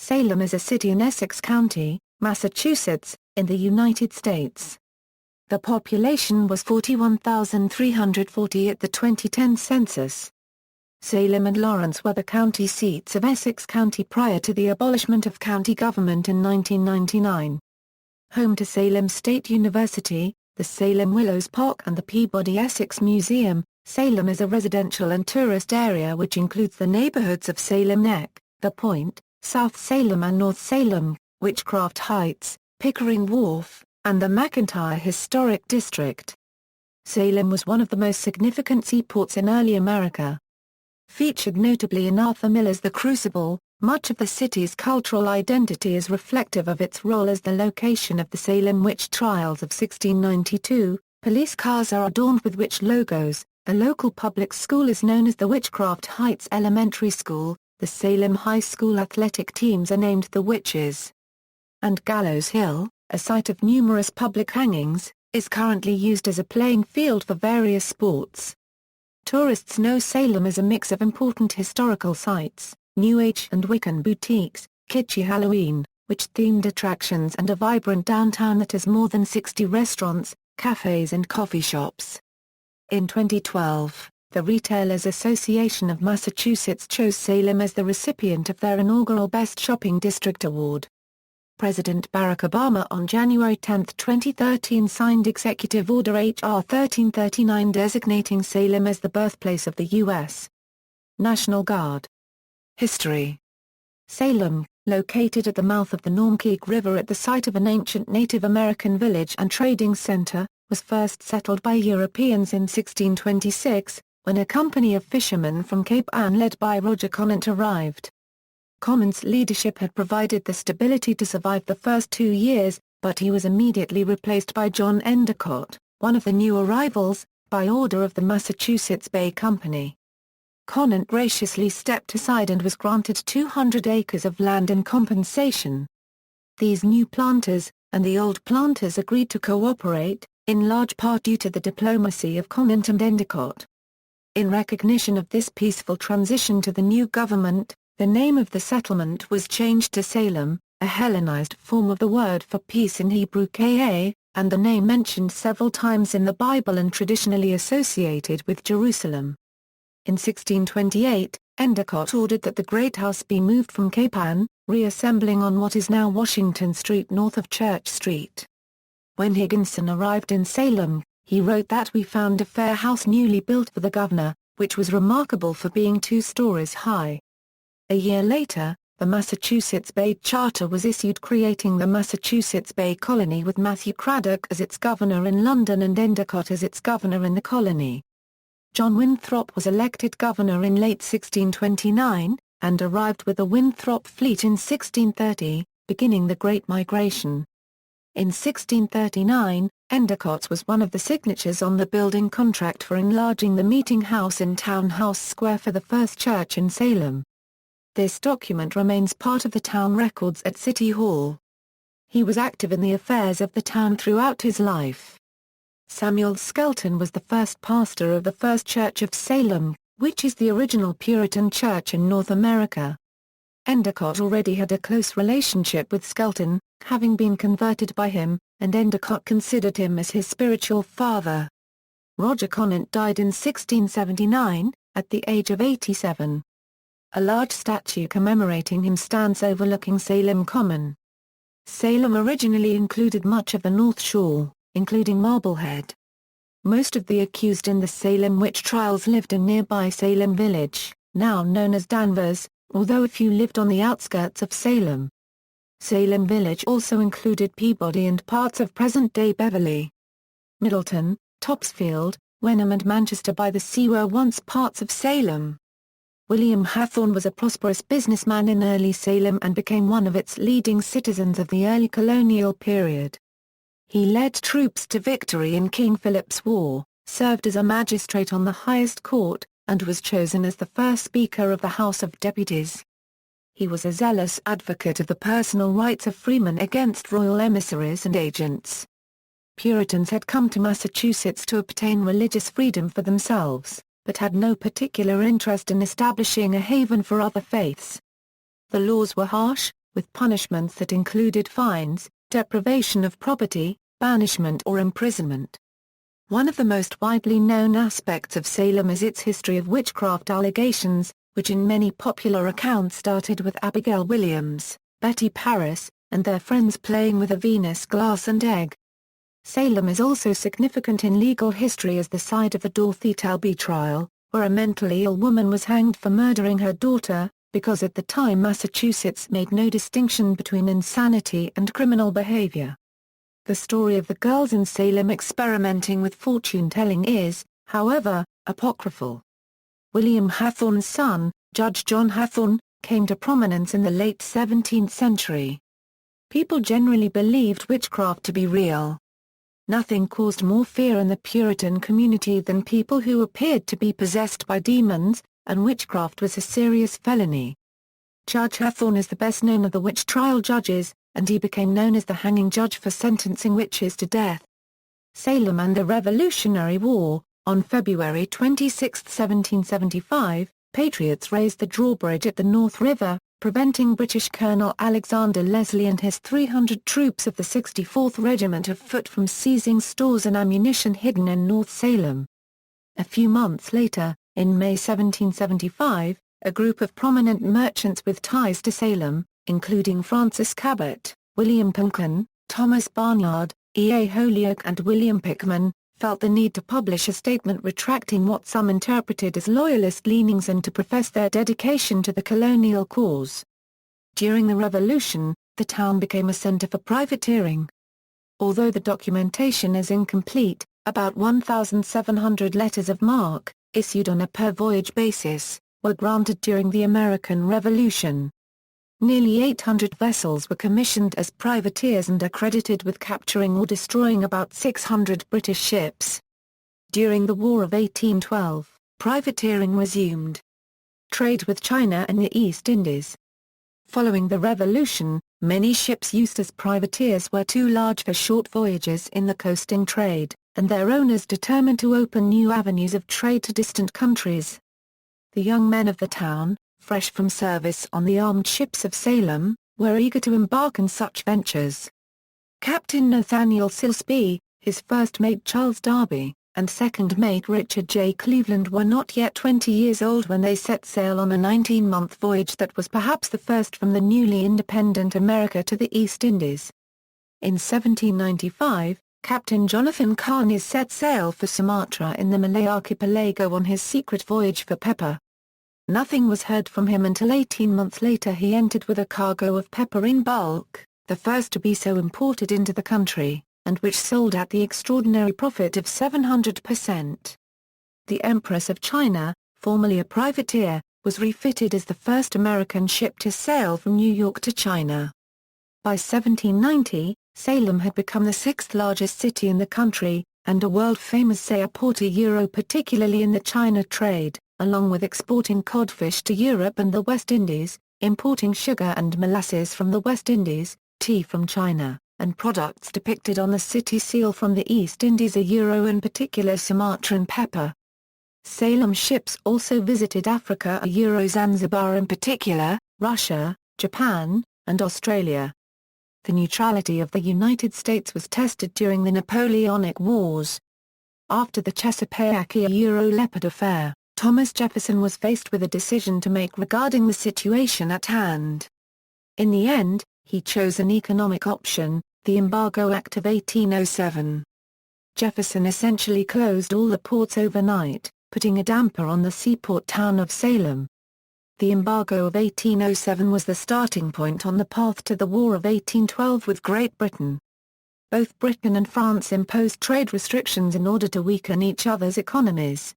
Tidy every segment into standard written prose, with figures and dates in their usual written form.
Salem is a city in Essex County, Massachusetts, in the United States. The population was 41,340 at the 2010 census. Salem and Lawrence were the county seats of Essex County prior to the abolishment of county government in 1999. Home to Salem State University, the Salem Willows Park and the Peabody Essex Museum, Salem is a residential and tourist area which includes the neighborhoods of Salem Neck, The Point, South Salem and North Salem, Witchcraft Heights, Pickering Wharf, and the McIntire Historic District. Salem was one of the most significant seaports in early America. Featured notably in Arthur Miller's The Crucible, much of the city's cultural identity is reflective of its role as the location of the Salem witch trials of 1692. Police cars are adorned with witch logos. A local public school is known as the Witchcraft Heights Elementary School. The Salem High School athletic teams are named the Witches. And Gallows Hill, a site of numerous public hangings, is currently used as a playing field for various sports. Tourists know Salem as a mix of important historical sites, New Age and Wiccan boutiques, kitschy Halloween, witch-themed attractions and a vibrant downtown that has more than 60 restaurants, cafes and coffee shops. In 2012, the Retailers Association of Massachusetts chose Salem as the recipient of their inaugural Best Shopping District Award. President Barack Obama on January 10, 2013 signed Executive Order H.R. 1339 designating Salem as the birthplace of the U.S. National Guard. History. Salem, located at the mouth of the Normkeek River at the site of an ancient Native American village and trading center, was first settled by Europeans in 1626, when a company of fishermen from Cape Ann led by Roger Conant arrived. Conant's leadership had provided the stability to survive the first 2 years, but he was immediately replaced by John Endicott, one of the new arrivals, by order of the Massachusetts Bay Company. Conant graciously stepped aside and was granted 200 acres of land in compensation. These new planters, and the old planters agreed to cooperate, in large part due to the diplomacy of Conant and Endicott. In recognition of this peaceful transition to the new government, the name of the settlement was changed to Salem, a Hellenized form of the word for peace in Hebrew Ka, and the name mentioned several times in the Bible and traditionally associated with Jerusalem. In 1628, Endicott ordered that the Great House be moved from Cape Ann, reassembling on what is now Washington Street north of Church Street. When Higginson arrived in Salem, he wrote that we found a fair house newly built for the governor, which was remarkable for being 2 stories high. A year later, the Massachusetts Bay Charter was issued creating the Massachusetts Bay Colony with Matthew Craddock as its governor in London and Endicott as its governor in the colony. John Winthrop was elected governor in late 1629, and arrived with the Winthrop fleet in 1630, beginning the Great Migration. In 1639, Endicott was one of the signatories on the building contract for enlarging the meeting house in Town House Square for the first church in Salem. This document remains part of the town records at City Hall. He was active in the affairs of the town throughout his life. Samuel Skelton was the first pastor of the First Church of Salem, which is the original Puritan church in North America. Endicott already had a close relationship with Skelton, having been converted by him, and Endicott considered him as his spiritual father. Roger Conant died in 1679, at the age of 87. A large statue commemorating him stands overlooking Salem Common. Salem originally included much of the North Shore, including Marblehead. Most of the accused in the Salem witch trials lived in nearby Salem Village, now known as Danvers, although a few lived on the outskirts of Salem. Salem Village also included Peabody and parts of present-day Beverly. Middleton, Topsfield, Wenham and Manchester by the Sea were once parts of Salem. William Hathorne was a prosperous businessman in early Salem and became one of its leading citizens of the early colonial period. He led troops to victory in King Philip's War, served as a magistrate on the highest court, and was chosen as the first Speaker of the House of Deputies. He was a zealous advocate of the personal rights of freemen against royal emissaries and agents. Puritans had come to Massachusetts to obtain religious freedom for themselves, but had no particular interest in establishing a haven for other faiths. The laws were harsh, with punishments that included fines, deprivation of property, banishment or imprisonment. One of the most widely known aspects of Salem is its history of witchcraft allegations, which in many popular accounts started with Abigail Williams, Betty Paris, and their friends playing with a Venus glass and egg. Salem is also significant in legal history as the site of the Dorothy Talby trial, where a mentally ill woman was hanged for murdering her daughter, because at the time Massachusetts made no distinction between insanity and criminal behavior. The story of the girls in Salem experimenting with fortune-telling is, however, apocryphal. William Hathorne's son, Judge John Hathorne, came to prominence in the late 17th century. People generally believed witchcraft to be real. Nothing caused more fear in the Puritan community than people who appeared to be possessed by demons, and witchcraft was a serious felony. Judge Hathorne is the best known of the witch trial judges, and he became known as the hanging judge for sentencing witches to death. Salem and the Revolutionary War. On February 26, 1775, Patriots raised the drawbridge at the North River, preventing British Colonel Alexander Leslie and his 300 troops of the 64th Regiment of Foot from seizing stores and ammunition hidden in North Salem. A few months later, in May 1775, a group of prominent merchants with ties to Salem, including Francis Cabot, William Pumpkin, Thomas Barnard, E. A. Holyoake and William Pickman, felt the need to publish a statement retracting what some interpreted as loyalist leanings and to profess their dedication to the colonial cause. During the Revolution, the town became a center for privateering. Although the documentation is incomplete, about 1,700 letters of marque, issued on a per-voyage basis, were granted during the American Revolution. Nearly 800 vessels were commissioned as privateers and are credited with capturing or destroying about 600 British ships. During the War of 1812, privateering resumed. Trade with China and the East Indies. Following the Revolution, many ships used as privateers were too large for short voyages in the coasting trade, and their owners determined to open new avenues of trade to distant countries. The young men of the town, fresh from service on the armed ships of Salem, were eager to embark in such ventures. Captain Nathaniel Silsby, his first mate Charles Darby, and second mate Richard J. Cleveland were not yet 20 years old when they set sail on a 19-month voyage that was perhaps the first from the newly independent America to the East Indies. In 1795, Captain Jonathan Carnes set sail for Sumatra in the Malay archipelago on his secret voyage for pepper. Nothing was heard from him until 18 months later he entered with a cargo of pepper in bulk, the first to be so imported into the country, and which sold at the extraordinary profit of 700%. The Empress of China, formerly a privateer, was refitted as the first American ship to sail from New York to China. By 1790, Salem had become the sixth largest city in the country, and a world-famous seaporter particularly in the China trade, along with exporting codfish to Europe and the West Indies, importing sugar and molasses from the West Indies, tea from China, and products depicted on the city seal from the East Indies in particular Sumatran pepper. Salem ships also visited Africa Zanzibar in particular, Russia, Japan, and Australia. The neutrality of the United States was tested during the Napoleonic Wars. After the Chesapeake Leopard affair, Thomas Jefferson was faced with a decision to make regarding the situation at hand. In the end, he chose an economic option, the Embargo Act of 1807. Jefferson essentially closed all the ports overnight, putting a damper on the seaport town of Salem. The Embargo of 1807 was the starting point on the path to the War of 1812 with Great Britain. Both Britain and France imposed trade restrictions in order to weaken each other's economies.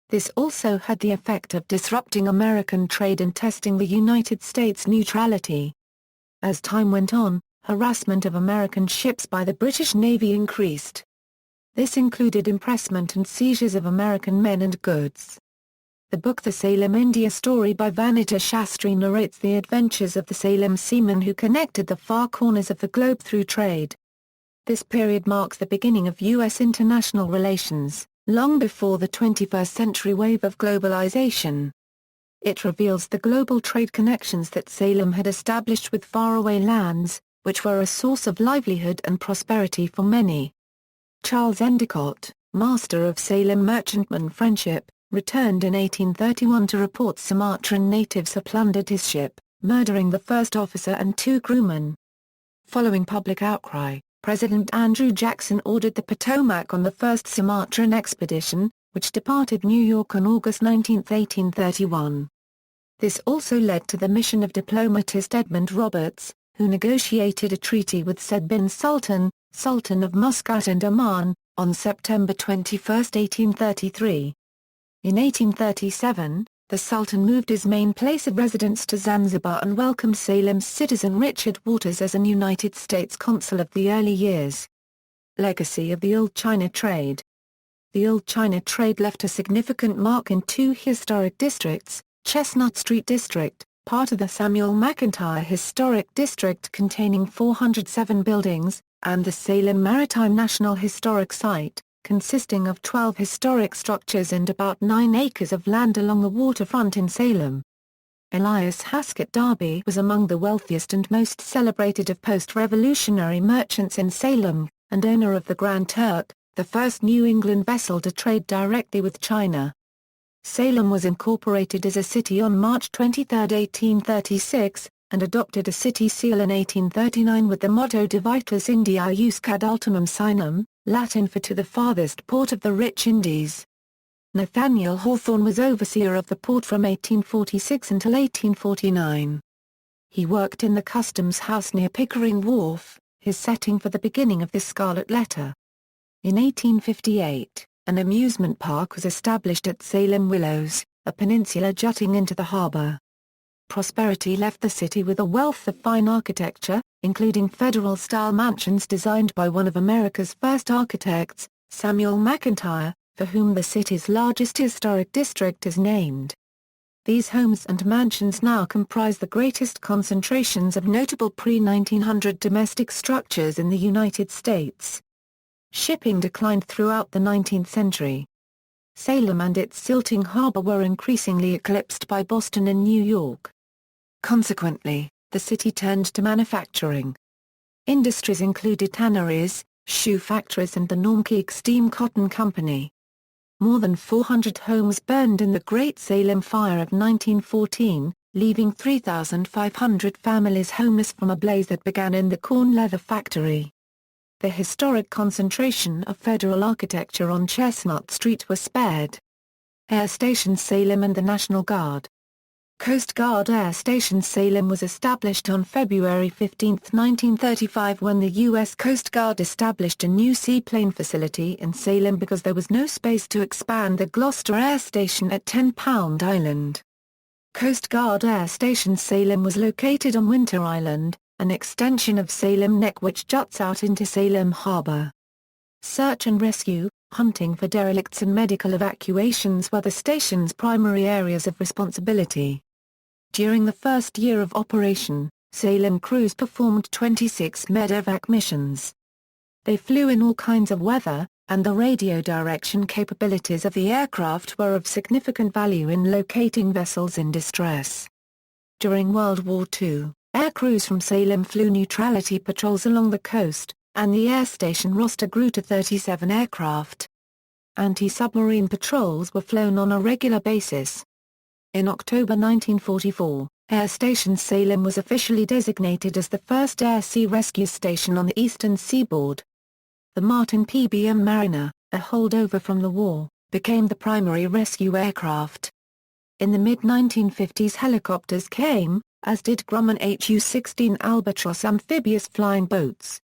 This also had the effect of disrupting American trade and testing the United States' neutrality. As time went on, harassment of American ships by the British Navy increased. This included impressment and seizures of American men and goods. The book The Salem India Story by Vanita Shastri narrates the adventures of the Salem seamen who connected the far corners of the globe through trade. This period marks the beginning of U.S. international relations, long before the 21st century wave of globalization. It reveals the global trade connections that Salem had established with faraway lands, which were a source of livelihood and prosperity for many. Charles Endicott, master of Salem merchantman friendship, returned in 1831 to report Sumatran natives had plundered his ship, murdering the first officer and 2 crewmen. Following public outcry, President Andrew Jackson ordered the Potomac on the first Sumatran expedition, which departed New York on August 19, 1831. This also led to the mission of diplomatist Edmund Roberts, who negotiated a treaty with Said bin Sultan, Sultan of Muscat and Oman, on September 21, 1833. In 1837, the Sultan moved his main place of residence to Zanzibar and welcomed Salem's citizen Richard Waters as an United States consul of the early years. Legacy of the Old China Trade. The Old China Trade left a significant mark in 2 historic districts, Chestnut Street District, part of the Samuel McIntire Historic District containing 407 buildings, and the Salem Maritime National Historic Site, consisting of 12 historic structures and about 9 acres of land along the waterfront in Salem. Elias Haskett Darby was among the wealthiest and most celebrated of post-revolutionary merchants in Salem, and owner of the Grand Turk, the first New England vessel to trade directly with China. Salem was incorporated as a city on March 23, 1836, and adopted a city seal in 1839 with the motto De Vitus Indiae Uscad Ultimum Signum, Latin for to the farthest port of the rich Indies. Nathaniel Hawthorne was overseer of the port from 1846 until 1849. He worked in the customs house near Pickering Wharf, his setting for the beginning of the Scarlet Letter. In 1858, an amusement park was established at Salem Willows, a peninsula jutting into the harbor. Prosperity left the city with a wealth of fine architecture, including federal-style mansions designed by one of America's first architects, Samuel McIntire, for whom the city's largest historic district is named. These homes and mansions now comprise the greatest concentrations of notable pre-1900 domestic structures in the United States. Shipping declined throughout the 19th century. Salem and its silting harbor were increasingly eclipsed by Boston and New York. Consequently, the city turned to manufacturing. Industries included tanneries, shoe factories and the Naumkeag Steam Cotton Company. More than 400 homes burned in the Great Salem Fire of 1914, leaving 3,500 families homeless from a blaze that began in the corn leather factory. The historic concentration of federal architecture on Chestnut Street was spared. Air Station Salem and the National Guard. Coast Guard Air Station Salem was established on February 15, 1935 when the U.S. Coast Guard established a new seaplane facility in Salem because there was no space to expand the Gloucester Air Station at 10 Pound Island. Coast Guard Air Station Salem was located on Winter Island, an extension of Salem Neck which juts out into Salem Harbor. Search and rescue, hunting for derelicts and medical evacuations were the station's primary areas of responsibility. During the first year of operation, Salem crews performed 26 medevac missions. They flew in all kinds of weather, and the radio direction capabilities of the aircraft were of significant value in locating vessels in distress. During World War II, air crews from Salem flew neutrality patrols along the coast, and the air station roster grew to 37 aircraft. Anti-submarine patrols were flown on a regular basis. In October 1944, Air Station Salem was officially designated as the first air-sea rescue station on the eastern seaboard. The Martin PBM Mariner, a holdover from the war, became the primary rescue aircraft. In the mid-1950s helicopters came, as did Grumman HU-16 Albatross amphibious flying boats.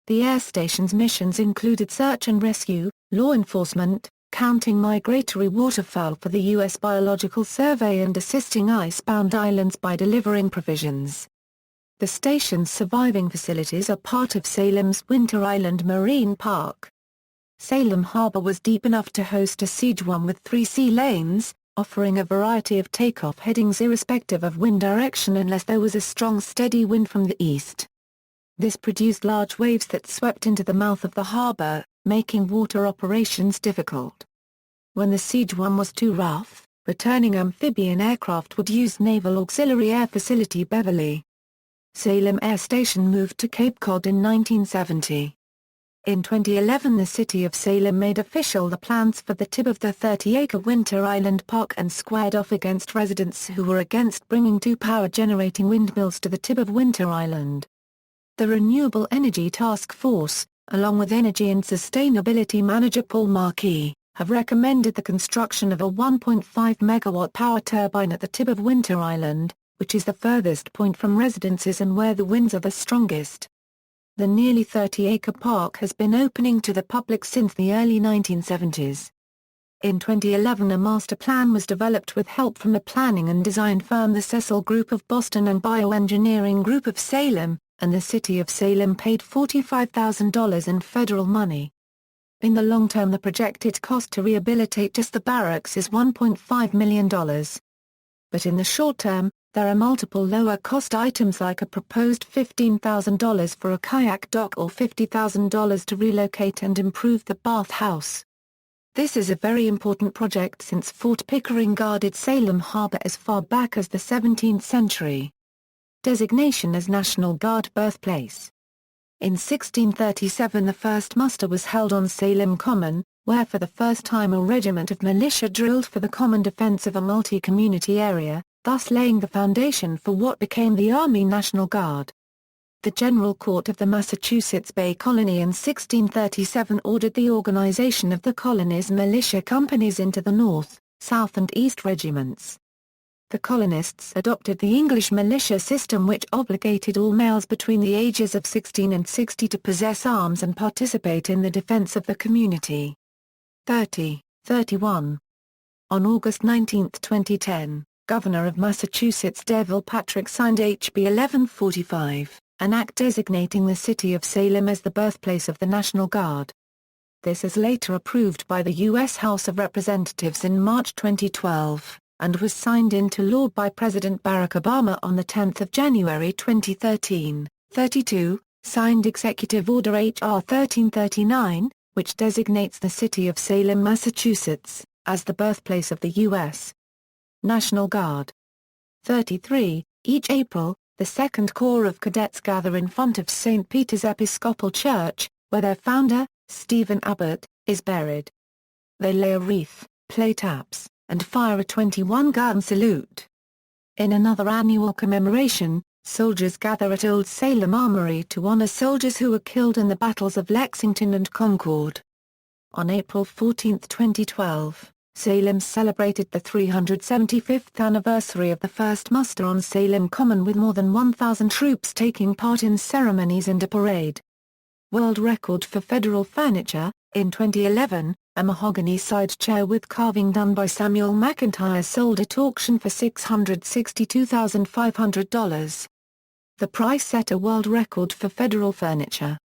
The air station's missions included search and rescue, law enforcement, counting migratory waterfowl for the U.S. Biological Survey and assisting ice-bound islands by delivering provisions. The station's surviving facilities are part of Salem's Winter Island Marine Park. Salem Harbor was deep enough to host a siege one with 3 sea lanes, offering a variety of takeoff headings irrespective of wind direction unless there was a strong steady wind from the east. This produced large waves that swept into the mouth of the harbor, making water operations difficult. When the siege one was too rough, Returning amphibian aircraft would use Naval Auxiliary Air Facility Beverly. Salem Air Station moved to Cape Cod in 1970. In 2011 the city of Salem made official the plans for the tip of the 30-acre Winter Island Park and squared off against residents who were against bringing two power-generating windmills to the tip of Winter Island. The Renewable Energy Task Force, along with Energy and Sustainability Manager Paul Markey, have recommended the construction of a 1.5 megawatt power turbine at the tip of Winter Island, which is the furthest point from residences and where the winds are the strongest. The nearly 30-acre park has been opening to the public since the early 1970s. In 2011 a master plan was developed with help from the planning and design firm the Cecil Group of Boston and Bioengineering Group of Salem, and the city of Salem paid $45,000 in federal money. In the long term the projected cost to rehabilitate just the barracks is $1.5 million. But in the short term, there are multiple lower-cost items like a proposed $15,000 for a kayak dock or $50,000 to relocate and improve the bathhouse. This is a very important project since Fort Pickering guarded Salem Harbor as far back as the 17th century. Designation as National Guard birthplace. In 1637 the first muster was held on Salem Common, where for the first time a regiment of militia drilled for the common defense of a multi-community area, thus laying the foundation for what became the Army National Guard. The General Court of the Massachusetts Bay Colony in 1637 ordered the organization of the colony's militia companies into the North, South and East regiments. The colonists adopted the English militia system which obligated all males between the ages of 16 and 60 to possess arms and participate in the defense of the community. 31. On August 19, 2010, Governor of Massachusetts Devil Patrick signed HB 1145, an act designating the city of Salem as the birthplace of the National Guard. This is later approved by the U.S. House of Representatives in March 2012, and was signed into law by President Barack Obama on 10 January 2013. 32. Signed Executive Order H.R. 1339, which designates the city of Salem, Massachusetts, as the birthplace of the U.S. National Guard. 33. Each April, the 2nd Corps of Cadets gather in front of St. Peter's Episcopal Church, where their founder, Stephen Abbott, is buried. They lay a wreath, play taps, and fire a 21-gun salute. In another annual commemoration, soldiers gather at Old Salem Armory to honor soldiers who were killed in the battles of Lexington and Concord. On April 14, 2012, Salem celebrated the 375th anniversary of the first muster on Salem Common with more than 1,000 troops taking part in ceremonies and a parade. World record for federal furniture. In 2011, a mahogany side chair with carving done by Samuel McIntire sold at auction for $662,500. The price set a world record for federal furniture.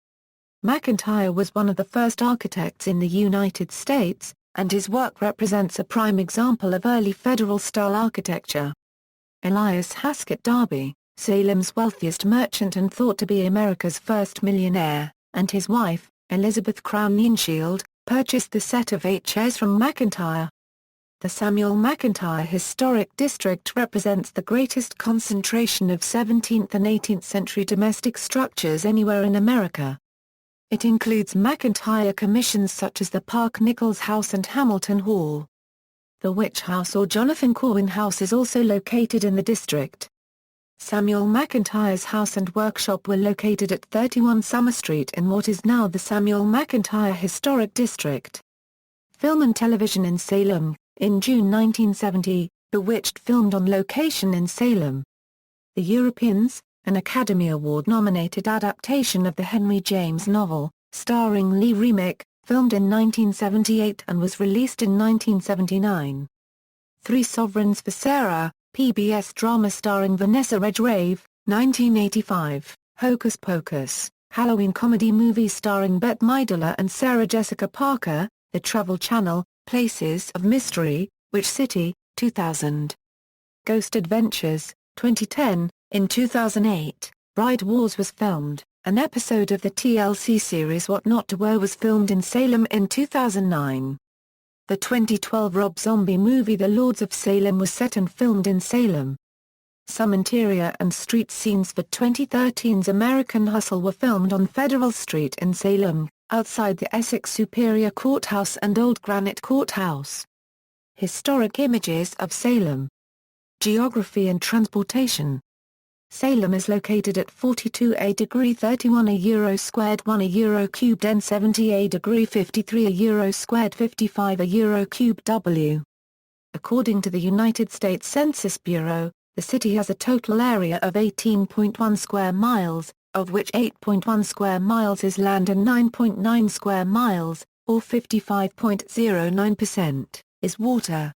McIntire was one of the first architects in the United States, and his work represents a prime example of early federal-style architecture. Elias Haskett Darby, Salem's wealthiest merchant and thought to be America's first millionaire, and his wife, Elizabeth Crown Nienshield, purchased the set of 8 chairs from McIntire. The Samuel McIntire Historic District represents the greatest concentration of 17th and 18th century domestic structures anywhere in America. It includes McIntire commissions such as the Park Nichols House and Hamilton Hall. The Witch House or Jonathan Corwin House is also located in the district. Samuel McIntire's house and workshop were located at 31 Summer Street in what is now the Samuel McIntire Historic District. Film and television in Salem. In June 1970, Bewitched filmed on location in Salem. The Europeans, an Academy Award-nominated adaptation of the Henry James novel, starring Lee Remick, filmed in 1978 and was released in 1979. Three Sovereigns for Sarah, PBS drama starring Vanessa Redgrave, 1985, Hocus Pocus, Halloween comedy movie starring Bette Midler and Sarah Jessica Parker, The Travel Channel, Places of Mystery, Which City, 2000. Ghost Adventures, 2010. In 2008, Bride Wars was filmed. An episode of the TLC series What Not to Wear was filmed in Salem in 2009. The 2012 Rob Zombie movie The Lords of Salem was set and filmed in Salem. Some interior and street scenes for 2013's American Hustle were filmed on Federal Street in Salem, outside the Essex Superior Courthouse and Old Granite Courthouse. Historic images of Salem. Geography and transportation. Salem is located at 42°31 a euro squared 1 a euro cubed and 78°53 a euro squared 55 a euro cubed W. According to the United States Census Bureau, the city has a total area of 18.1 square miles, of which 8.1 square miles is land and 9.9 square miles, or 55.09%, is water.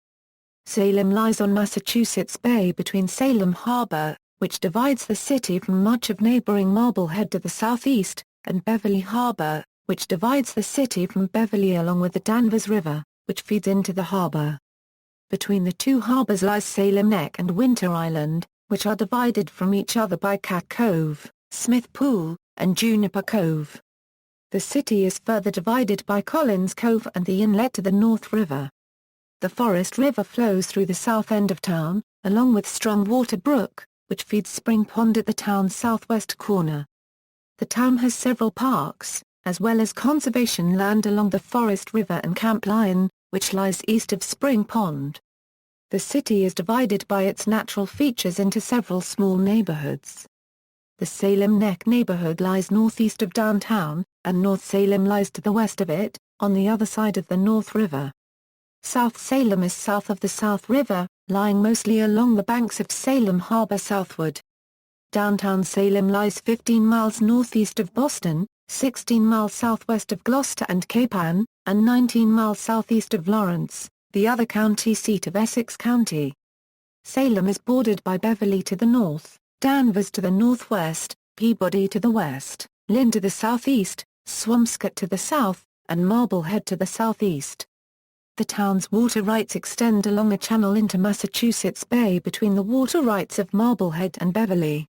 Salem lies on Massachusetts Bay between Salem Harbor, which divides the city from much of neighboring Marblehead to the southeast, and Beverly Harbor, which divides the city from Beverly along with the Danvers River, which feeds into the harbor. Between the two harbors lies Salem Neck and Winter Island, which are divided from each other by Cat Cove, Smith Pool, and Juniper Cove. The city is further divided by Collins Cove and the inlet to the North River. The Forest River flows through the south end of town, along with Strongwater Brook, which feeds Spring Pond at the town's southwest corner. The town has several parks, as well as conservation land along the Forest River and Camp Lyon, which lies east of Spring Pond. The city is divided by its natural features into several small neighborhoods. The Salem Neck neighborhood lies northeast of downtown, and North Salem lies to the west of it, on the other side of the North River. South Salem is south of the South River, lying mostly along the banks of Salem Harbor southward. Downtown Salem lies 15 miles northeast of Boston, 16 miles southwest of Gloucester and Cape Ann, and 19 miles southeast of Lawrence, the other county seat of Essex County. Salem is bordered by Beverly to the north, Danvers to the northwest, Peabody to the west, Lynn to the southeast, Swampscott to the south, and Marblehead to the southeast. The town's water rights extend along a channel into Massachusetts Bay between the water rights of Marblehead and Beverly.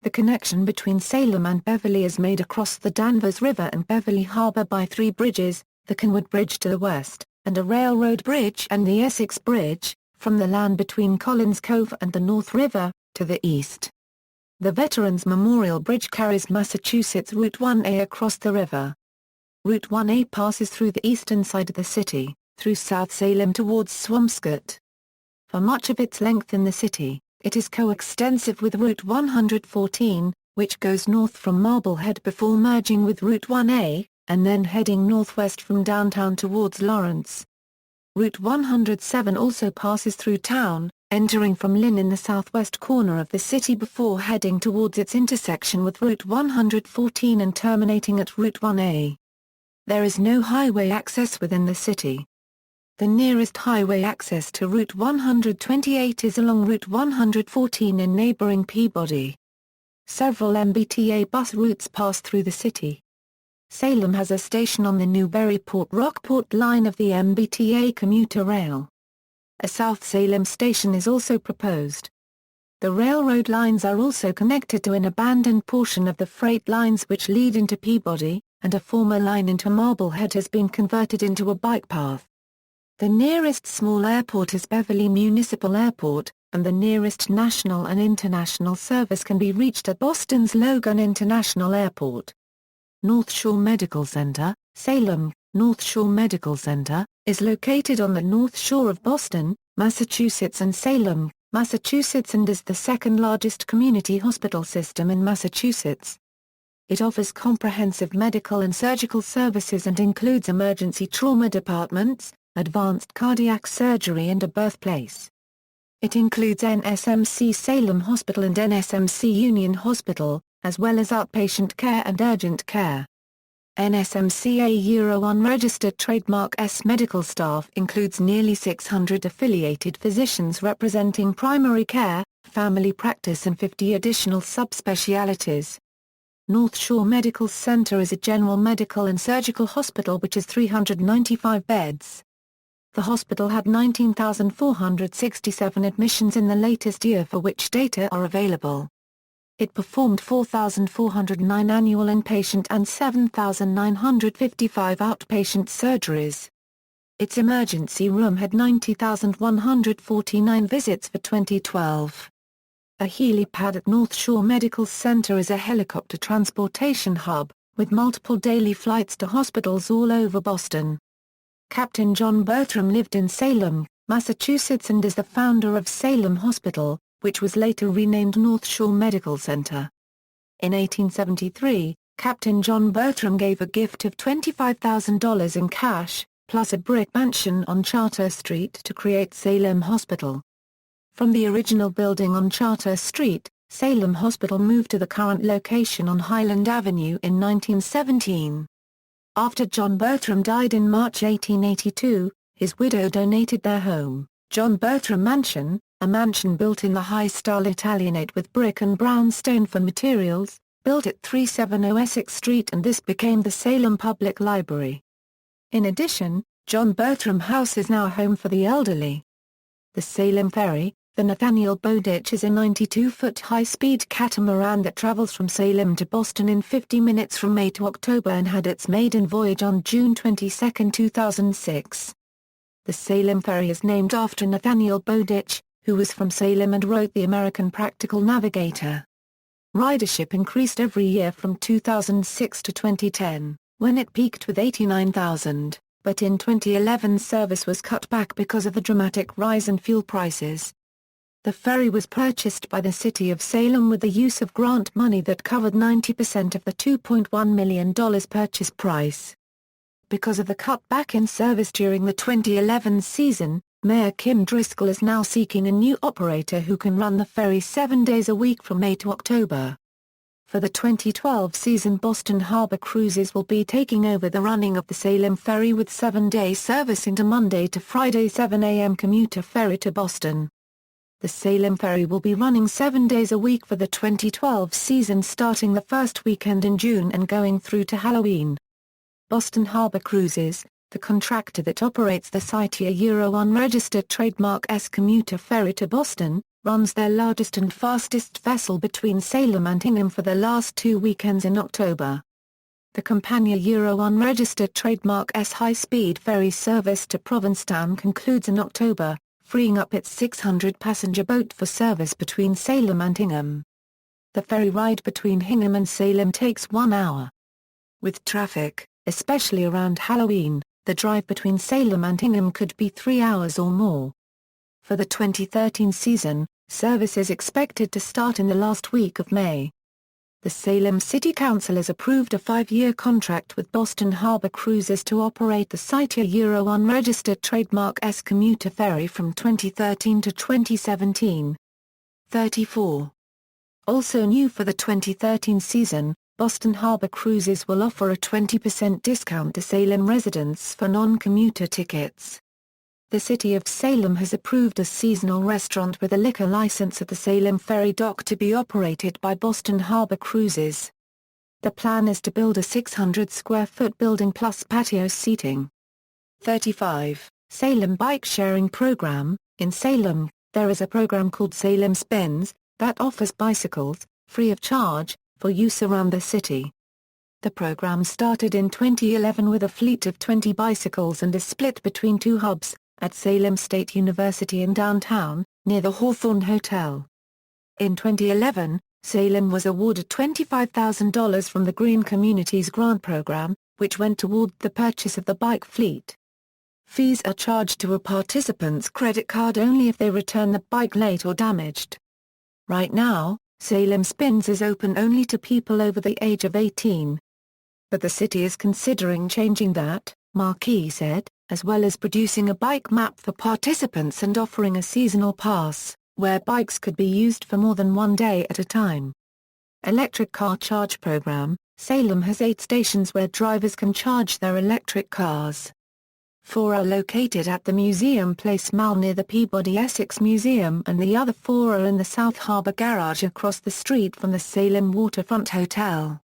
The connection between Salem and Beverly is made across the Danvers River and Beverly Harbor by 3 bridges, the Kenwood Bridge to the west, and a railroad bridge and the Essex Bridge, from the land between Collins Cove and the North River, to the east. The Veterans Memorial Bridge carries Massachusetts Route 1A across the river. Route 1A passes through the eastern side of the city, through South Salem towards Swampscott. For much of its length in the city, it is coextensive with Route 114, which goes north from Marblehead before merging with Route 1A, and then heading northwest from downtown towards Lawrence. Route 107 also passes through town, entering from Lynn in the southwest corner of the city before heading towards its intersection with Route 114 and terminating at Route 1A. There is no highway access within the city. The nearest highway access to Route 128 is along Route 114 in neighboring Peabody. Several MBTA bus routes pass through the city. Salem has a station on the Newburyport-Rockport line of the MBTA commuter rail. A South Salem station is also proposed. The railroad lines are also connected to an abandoned portion of the freight lines which lead into Peabody, and a former line into Marblehead has been converted into a bike path. The nearest small airport is Beverly Municipal Airport, and the nearest national and international service can be reached at Boston's Logan International Airport. North Shore Medical Center, Salem, North Shore Medical Center, is located on the North Shore of Boston, Massachusetts and Salem, Massachusetts and is the second largest community hospital system in Massachusetts. It offers comprehensive medical and surgical services and includes emergency trauma departments, advanced cardiac surgery and a birthplace. It includes NSMC Salem Hospital and NSMC Union Hospital, as well as outpatient care and urgent care. NSMCA Euro unregistered trademark S medical staff includes nearly 600 affiliated physicians representing primary care, family practice and 50 additional subspecialties. North Shore Medical Center is a general medical and surgical hospital which has 395 beds. The hospital had 19,467 admissions in the latest year for which data are available. It performed 4,409 annual inpatient and 7,955 outpatient surgeries. Its emergency room had 90,149 visits for 2012. A helipad at North Shore Medical Center is a helicopter transportation hub, with multiple daily flights to hospitals all over Boston. Captain John Bertram lived in Salem, Massachusetts and is the founder of Salem Hospital, which was later renamed North Shore Medical Center. In 1873, Captain John Bertram gave a gift of $25,000 in cash, plus a brick mansion on Charter Street to create Salem Hospital. From the original building on Charter Street, Salem Hospital moved to the current location on Highland Avenue in 1917. After John Bertram died in March 1882, his widow donated their home, John Bertram Mansion, a mansion built in the high-style Italianate with brick and brownstone for materials, built at 370 Essex Street, and this became the Salem Public Library. In addition, John Bertram House is now a home for the elderly. The Salem Ferry, the Nathaniel Bowditch, is a 92-foot high-speed catamaran that travels from Salem to Boston in 50 minutes from May to October and had its maiden voyage on June 22, 2006. The Salem Ferry is named after Nathaniel Bowditch, who was from Salem and wrote the American Practical Navigator. Ridership increased every year from 2006 to 2010, when it peaked with 89,000, but in 2011 service was cut back because of the dramatic rise in fuel prices. The ferry was purchased by the city of Salem with the use of grant money that covered 90% of the $2.1 million purchase price. Because of the cutback in service during the 2011 season, Mayor Kim Driscoll is now seeking a new operator who can run the ferry 7 days a week from May to October. For the 2012 season, Boston Harbor Cruises will be taking over the running of the Salem Ferry with 7-day service into Monday to Friday 7 a.m. commuter ferry to Boston. The Salem Ferry will be running 7 days a week for the 2012 season, starting the first weekend in June and going through to Halloween. Boston Harbor Cruises, the contractor that operates the Citia Euro unregistered trademark S commuter ferry to Boston, runs their largest and fastest vessel between Salem and Hingham for the last 2 weekends in October. The Campania Euro unregistered trademark S high-speed ferry service to Provincetown concludes in October, freeing up its 600-passenger boat for service between Salem and Hingham. The ferry ride between Hingham and Salem takes 1 hour. With traffic, especially around Halloween, the drive between Salem and Hingham could be 3 hours or more. For the 2013 season, service is expected to start in the last week of May. The Salem City Council has approved a 5-year contract with Boston Harbor Cruises to operate the Citia Euro unregistered trademark S commuter ferry from 2013 to 2017. 34. Also new for the 2013 season, Boston Harbor Cruises will offer a 20% discount to Salem residents for non-commuter tickets. The City of Salem has approved a seasonal restaurant with a liquor license at the Salem Ferry Dock to be operated by Boston Harbor Cruises. The plan is to build a 600-square-foot building plus patio seating. 35. Salem Bike Sharing Program. In Salem, there is a program called Salem Spins, that offers bicycles, free of charge, for use around the city. The program started in 2011 with a fleet of 20 bicycles and is split between 2 hubs, at Salem State University in downtown, near the Hawthorne Hotel. In 2011, Salem was awarded $25,000 from the Green Communities Grant Program, which went toward the purchase of the bike fleet. Fees are charged to a participant's credit card only if they return the bike late or damaged. Right now, Salem Spins is open only to people over the age of 18. But the city is considering changing that, Marquis said, as well as producing a bike map for participants and offering a seasonal pass, where bikes could be used for more than 1 day at a time. Electric Car Charge Program. Salem has 8 stations where drivers can charge their electric cars. 4 are located at the Museum Place Mall near the Peabody Essex Museum, and the other 4 are in the South Harbor Garage across the street from the Salem Waterfront Hotel.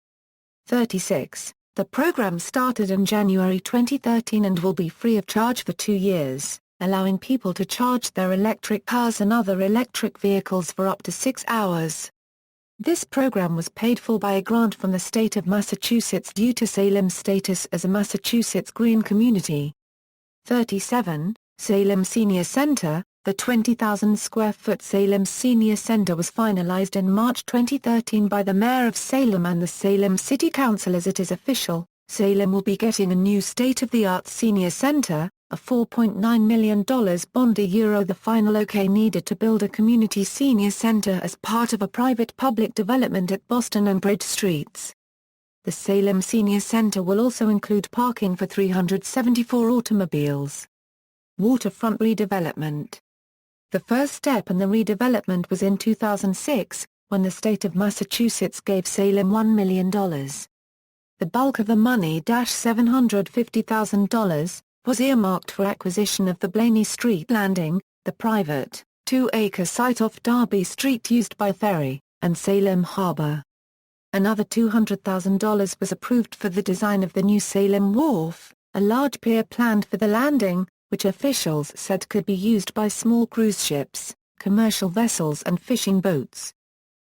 36. The program started in January 2013 and will be free of charge for 2 years, allowing people to charge their electric cars and other electric vehicles for up to 6 hours. This program was paid for by a grant from the state of Massachusetts due to Salem's status as a Massachusetts green community. 37, Salem Senior Center. The 20,000-square-foot Salem Senior Center was finalized in March 2013 by the Mayor of Salem and the Salem City Council. As it is official, Salem will be getting a new state-of-the-art senior center, a $4.9 million bond the final okay needed to build a community senior center as part of a private-public development at Boston and Bridge Streets. The Salem Senior Center will also include parking for 374 automobiles. Waterfront redevelopment. The first step in the redevelopment was in 2006, when the state of Massachusetts gave Salem $1 million. The bulk of the money, $750,000, was earmarked for acquisition of the Blaney Street Landing, the private, 2-acre site off Darby Street used by ferry, and Salem Harbor. Another $200,000 was approved for the design of the new Salem Wharf, a large pier planned for the landing, which officials said could be used by small cruise ships, commercial vessels and fishing boats.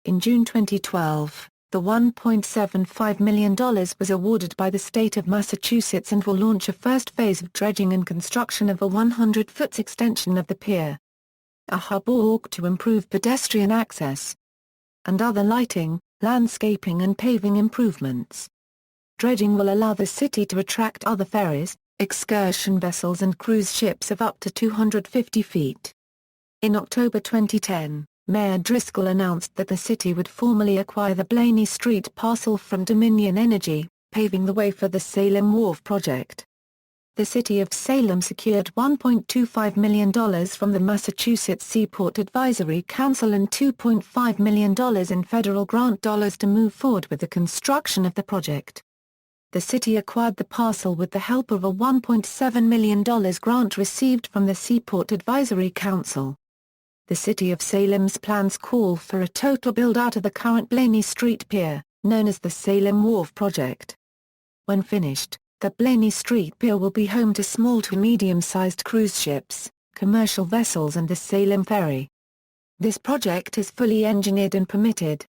In June 2012, the $1.75 million was awarded by the state of Massachusetts and will launch a first phase of dredging and construction of a 100-foot extension of the pier. A hub walk to improve pedestrian access. And other lighting, landscaping and paving improvements. Dredging will allow the city to attract other ferries, excursion vessels and cruise ships of up to 250 feet. In October 2010, Mayor Driscoll announced that the city would formally acquire the Blaney Street parcel from Dominion Energy, paving the way for the Salem Wharf project. The city of Salem secured $1.25 million from the Massachusetts Seaport Advisory Council and $2.5 million in federal grant dollars to move forward with the construction of the project. The city acquired the parcel with the help of a $1.7 million grant received from the Seaport Advisory Council. The City of Salem's plans call for a total build-out of the current Blaney Street Pier, known as the Salem Wharf Project. When finished, the Blaney Street Pier will be home to small to medium-sized cruise ships, commercial vessels and the Salem Ferry. This project is fully engineered and permitted.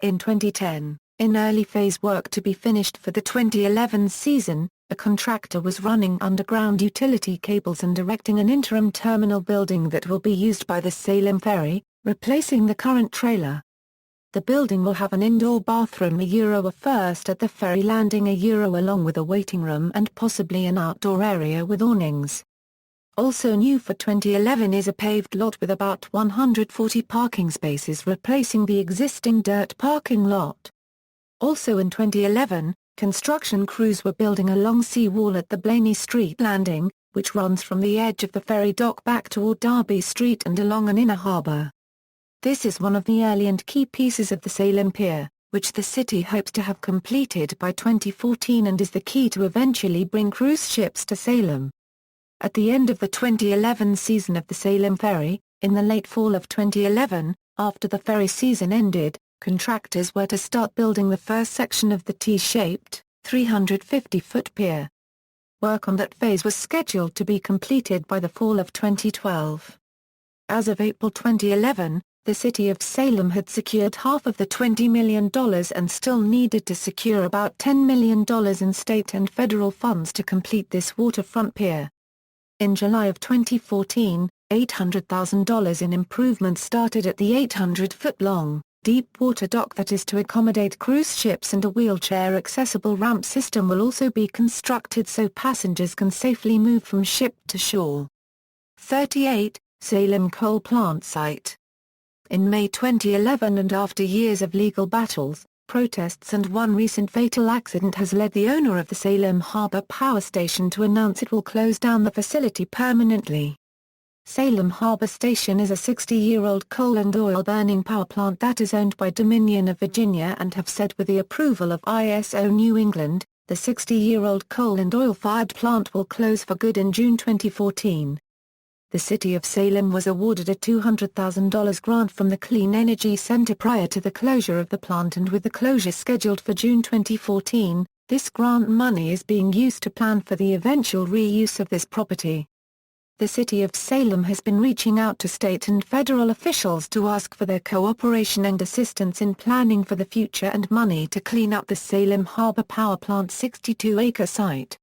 In 2010, in early phase work to be finished for the 2011 season, a contractor was running underground utility cables and erecting an interim terminal building that will be used by the Salem Ferry, replacing the current trailer. The building will have an indoor bathroom a first at the ferry landing along with a waiting room and possibly an outdoor area with awnings. Also new for 2011 is a paved lot with about 140 parking spaces replacing the existing dirt parking lot. Also in 2011, construction crews were building a long sea-wall at the Blaney Street Landing, which runs from the edge of the ferry dock back toward Darby Street and along an inner harbor. This is one of the early and key pieces of the Salem Pier, which the city hopes to have completed by 2014 and is the key to eventually bring cruise ships to Salem. At the end of the 2011 season of the Salem Ferry, in the late fall of 2011, after the ferry season ended, contractors were to start building the first section of the T-shaped, 350-foot pier. Work on that phase was scheduled to be completed by the fall of 2012. As of April 2011, the city of Salem had secured half of the $20 million and still needed to secure about $10 million in state and federal funds to complete this waterfront pier. In July of 2014, $800,000 in improvements started at the 800-foot-long, deep-water dock that is to accommodate cruise ships, and a wheelchair-accessible ramp system will also be constructed so passengers can safely move from ship to shore. 38, Salem Coal Plant Site. In May 2011 and after years of legal battles, protests and one recent fatal accident has led the owner of the Salem Harbor Power Station to announce it will close down the facility permanently. Salem Harbor Station is a 60-year-old coal and oil burning power plant that is owned by Dominion of Virginia and have said with the approval of ISO New England, the 60-year-old coal and oil-fired plant will close for good in June 2014. The city of Salem was awarded a $200,000 grant from the Clean Energy Center prior to the closure of the plant, and with the closure scheduled for June 2014, this grant money is being used to plan for the eventual reuse of this property. The city of Salem has been reaching out to state and federal officials to ask for their cooperation and assistance in planning for the future and money to clean up the Salem Harbor Power Plant 62-acre site.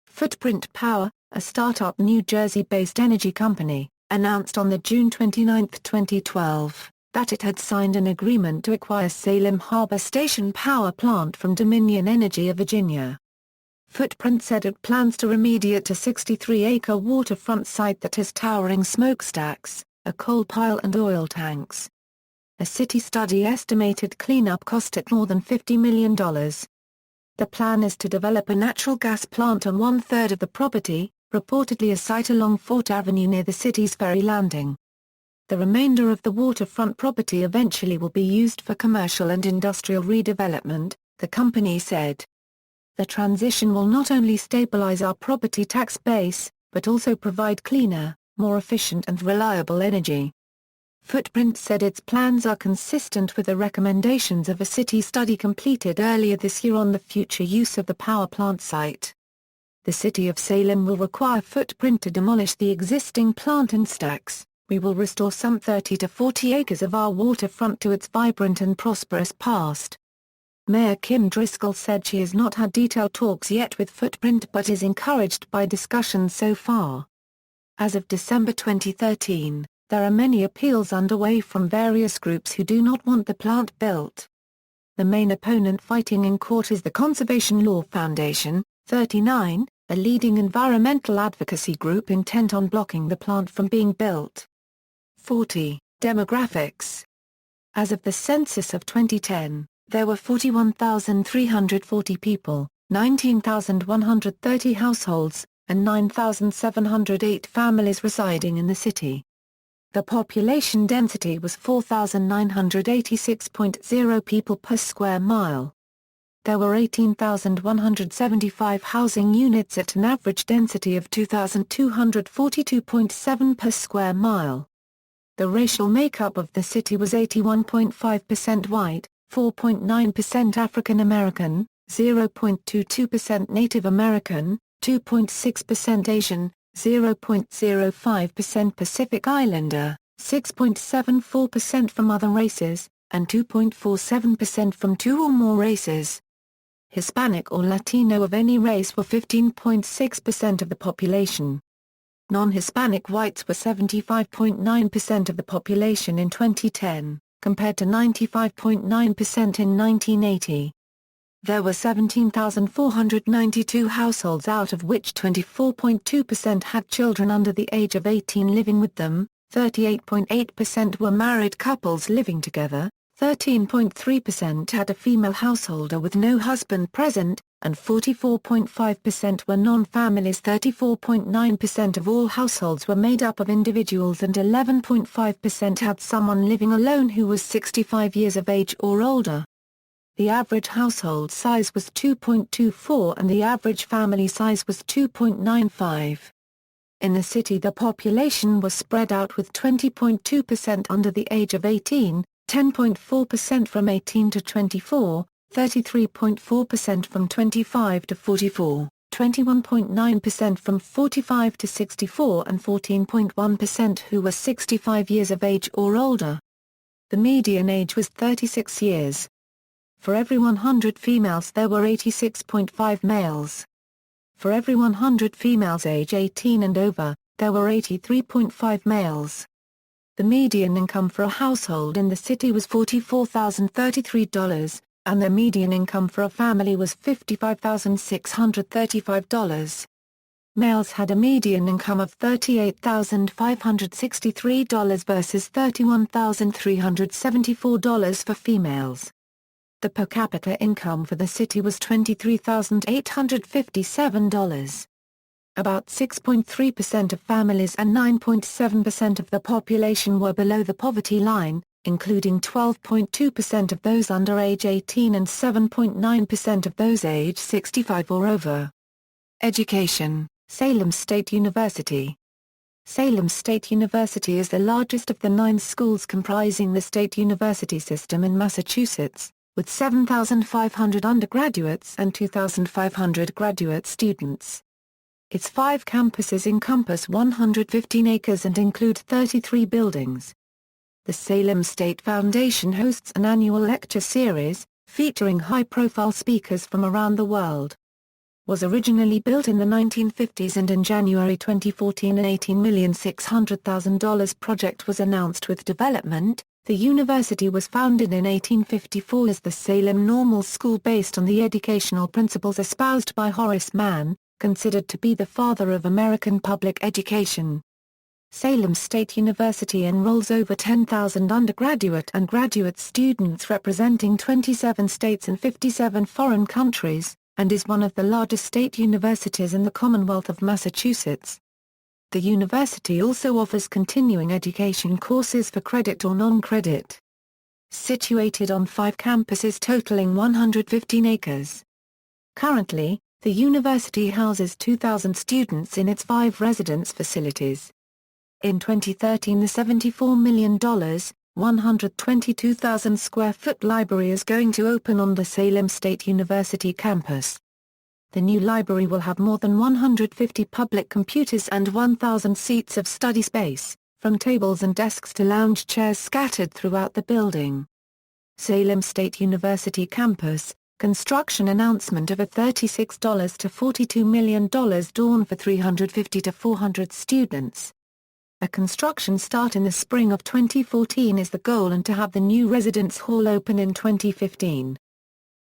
Footprint Power, a startup New Jersey-based energy company, announced on June 29, 2012, that it had signed an agreement to acquire Salem Harbor Station power plant from Dominion Energy of Virginia. Footprint said it plans to remediate a 63-acre waterfront site that has towering smokestacks, a coal pile and oil tanks. A city study estimated cleanup cost at more than $50 million. The plan is to develop a natural gas plant on one-third of the property, reportedly a site along Fort Avenue near the city's ferry landing. The remainder of the waterfront property eventually will be used for commercial and industrial redevelopment, the company said. The transition will not only stabilize our property tax base, but also provide cleaner, more efficient and reliable energy. Footprint said its plans are consistent with the recommendations of a city study completed earlier this year on the future use of the power plant site. The city of Salem will require Footprint to demolish the existing plant and stacks. We will restore some 30 to 40 acres of our waterfront to its vibrant and prosperous past. Mayor Kim Driscoll said she has not had detailed talks yet with Footprint but is encouraged by discussions so far. As of December 2013, there are many appeals underway from various groups who do not want the plant built. The main opponent fighting in court is the Conservation Law Foundation, 39, a leading environmental advocacy group intent on blocking the plant from being built. 40. Demographics. As of the census of 2010, there were 41,340 people, 19,130 households, and 9,708 families residing in the city. The population density was 4,986.0 people per square mile. There were 18,175 housing units at an average density of 2,242.7 per square mile. The racial makeup of the city was 81.5% white, 4.9% African American, 0.22% Native American, 2.6% Asian, 0.05% Pacific Islander, 6.74% from other races, and 2.47% from two or more races. Hispanic or Latino of any race were 15.6% of the population. Non-Hispanic whites were 75.9% of the population in 2010, compared to 95.9% in 1980. There were 17,492 households out of which 24.2% had children under the age of 18 living with them, 38.8% were married couples living together, 13.3% had a female householder with no husband present, and 44.5% were non-families. 34.9% of all households were made up of individuals and 11.5% had someone living alone who was 65 years of age or older. The average household size was 2.24 and the average family size was 2.95. In the city the population was spread out with 20.2% under the age of 18, 10.4% from 18 to 24, 33.4% from 25 to 44, 21.9% from 45 to 64 and 14.1% who were 65 years of age or older. The median age was 36 years. For every 100 females there were 86.5 males. For every 100 females age 18 and over, there were 83.5 males. The median income for a household in the city was $44,033, and the median income for a family was $55,635. Males had a median income of $38,563 versus $31,374 for females. The per capita income for the city was $23,857. About 6.3% of families and 9.7% of the population were below the poverty line, including 12.2% of those under age 18 and 7.9% of those age 65 or over. Education. Salem State University. Salem State University is the largest of the 9 schools comprising the state university system in Massachusetts, with 7,500 undergraduates and 2,500 graduate students. Its 5 campuses encompass 115 acres and include 33 buildings. The Salem State Foundation hosts an annual lecture series, featuring high-profile speakers from around the world. was originally built in the 1950s, and in January 2014 an $18,600,000 project was announced with development. The university was founded in 1854 as the Salem Normal School based on the educational principles espoused by Horace Mann, considered to be the father of American public education. Salem State University enrolls over 10,000 undergraduate and graduate students representing 27 states and 57 foreign countries, and is one of the largest state universities in the Commonwealth of Massachusetts. The university also offers continuing education courses for credit or non-credit. Situated on 5 campuses totaling 115 acres. Currently, the university houses 2,000 students in its 5 residence facilities. In 2013 the $74 million, 122,000 square foot library is going to open on the Salem State University campus. The new library will have more than 150 public computers and 1,000 seats of study space, from tables and desks to lounge chairs scattered throughout the building. Salem State University campus, construction announcement of a $36 to $42 million dorm for 350 to 400 students. A construction start in the spring of 2014 is the goal, and to have the new residence hall open in 2015.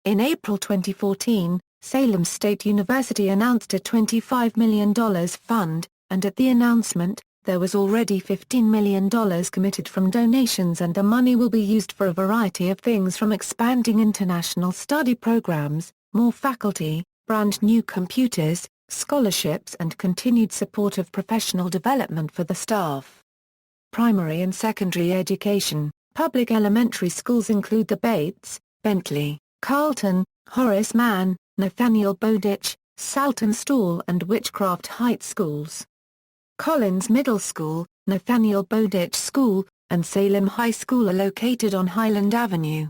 In April 2014, Salem State University announced a $25 million fund, and at the announcement, there was already $15 million committed from donations, and the money will be used for a variety of things from expanding international study programs, more faculty, brand new computers, scholarships and continued support of professional development for the staff. Primary and secondary education. Public elementary schools include the Bates, Bentley, Carlton, Horace Mann, Nathaniel Bowditch, Saltonstall and Witchcraft Heights schools. Collins Middle School, Nathaniel Bowditch School, and Salem High School are located on Highland Avenue.